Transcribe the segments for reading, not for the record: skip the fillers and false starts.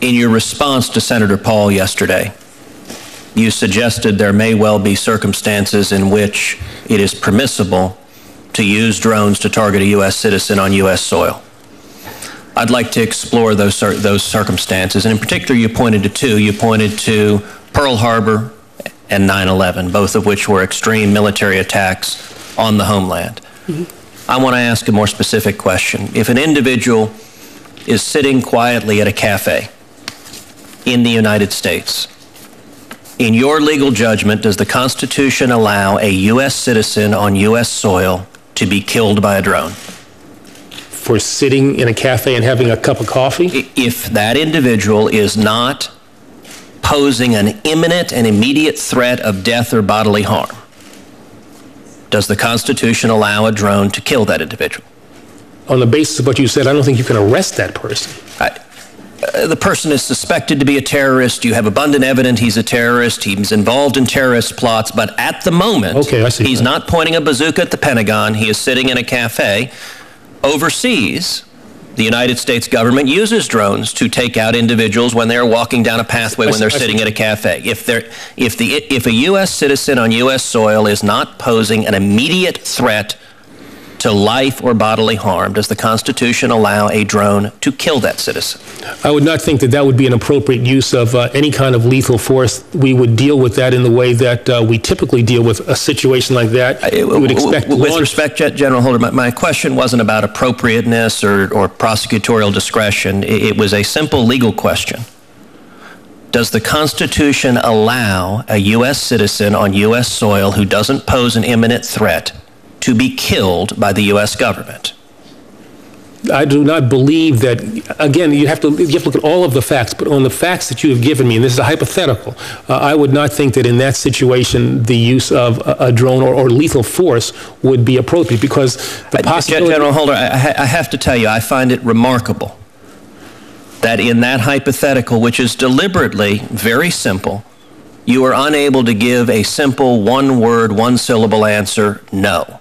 In your response to Senator Paul yesterday, you suggested there may well be circumstances in which it is permissible to use drones to target a U.S. citizen on U.S. soil. I'd like to explore those circumstances, and in particular, you pointed to two. You pointed to Pearl Harbor and 9/11, both of which were extreme military attacks on the homeland. I want to ask a more specific question. If an individual is sitting quietly at a cafe in the United States, in your legal judgment, does the Constitution allow a U.S. citizen on U.S. soil to be killed by a drone? For sitting in a cafe and having a cup of coffee? If that individual is not posing an imminent and immediate threat of death or bodily harm, does the Constitution allow a drone to kill that individual? On the basis of what you said, I don't think you can arrest that person. The person is suspected to be a terrorist. You have abundant evidence he's a terrorist. He's involved in terrorist plots. But at the moment, he's not pointing a bazooka at the Pentagon. He is sitting in a cafe. Overseas, the United States government uses drones to take out individuals when they're walking down a pathway when they're sitting at a cafe. If a U.S. citizen on U.S. soil is not posing an immediate threat to life or bodily harm, does the Constitution allow a drone to kill that citizen? I would not think that that would be an appropriate use of any kind of lethal force. We would deal with that in the way that we typically deal with a situation like that. We would expect with respect, General Holder, my question wasn't about appropriateness or prosecutorial discretion. It was a simple legal question. Does the Constitution allow a U.S. citizen on U.S. soil who doesn't pose an imminent threat to be killed by the U.S. government? I do not believe that. Again, you have to look at all of the facts, but on the facts that you have given me, and this is a hypothetical, I would not think that in that situation the use of a drone or lethal force would be appropriate, because the possibility... General Holder, I have to tell you, I find it remarkable that in that hypothetical, which is deliberately very simple, you are unable to give a simple one-word, one-syllable answer, no.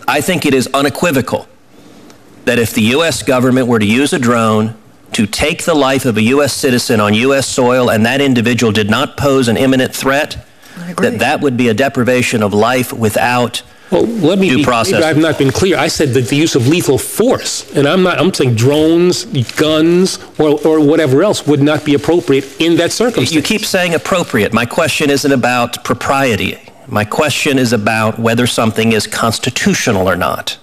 I think it is unequivocal that if the U.S. government were to use a drone to take the life of a U.S. citizen on U.S. soil and that individual did not pose an imminent threat, that would be a deprivation of life without due process. Maybe I've not been clear. I said that the use of lethal force, and I'm saying drones, guns, or whatever else would not be appropriate in that circumstance. You keep saying appropriate. My question isn't about propriety. My question is about whether something is constitutional or not.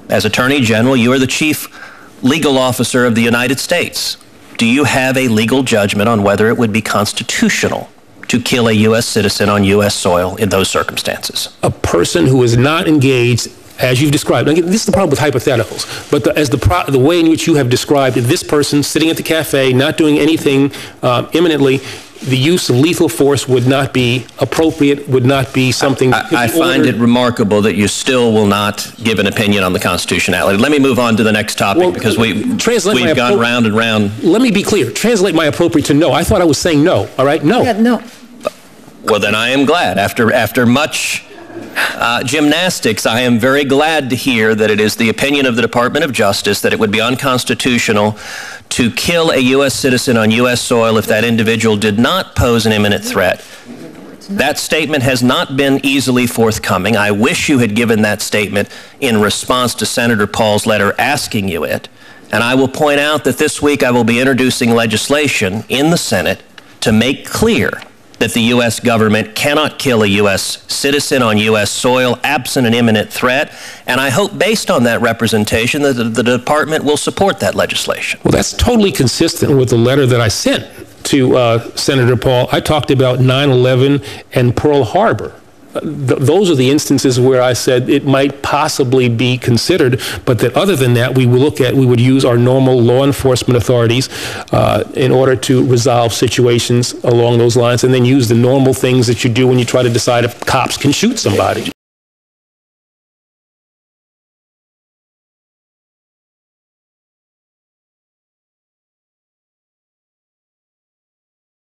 As Attorney General, you are the chief legal officer of the United States. Do you have a legal judgment on whether it would be constitutional to kill a U.S. citizen on U.S. soil in those circumstances? A person who is not engaged, as you've described. Again, this is the problem with hypotheticals. But the way in which you have described this person sitting at the cafe, not doing anything imminently, the use of lethal force would not be appropriate, would not be something... I find it remarkable that you still will not give an opinion on the constitutionality. Let me move on to the next topic, because we've gone round and round. Let me be clear. Translate my appropriate to no. I thought I was saying no, all right? No. Yeah, no. Well, then I am glad. After much gymnastics, I am very glad to hear that it is the opinion of the Department of Justice that it would be unconstitutional to kill a U.S. citizen on U.S. soil if that individual did not pose an imminent threat. That statement has not been easily forthcoming. I wish you had given that statement in response to Senator Paul's letter asking you it. And I will point out that this week I will be introducing legislation in the Senate to make clear that the U.S. government cannot kill a U.S. citizen on U.S. soil absent an imminent threat. And I hope, based on that representation, that the department will support that legislation. Well, that's totally consistent with the letter that I sent to Senator Paul. I talked about 9/11 and Pearl Harbor. Those are the instances where I said it might possibly be considered, but that other than that, we would use our normal law enforcement authorities in order to resolve situations along those lines, and then use the normal things that you do when you try to decide if cops can shoot somebody.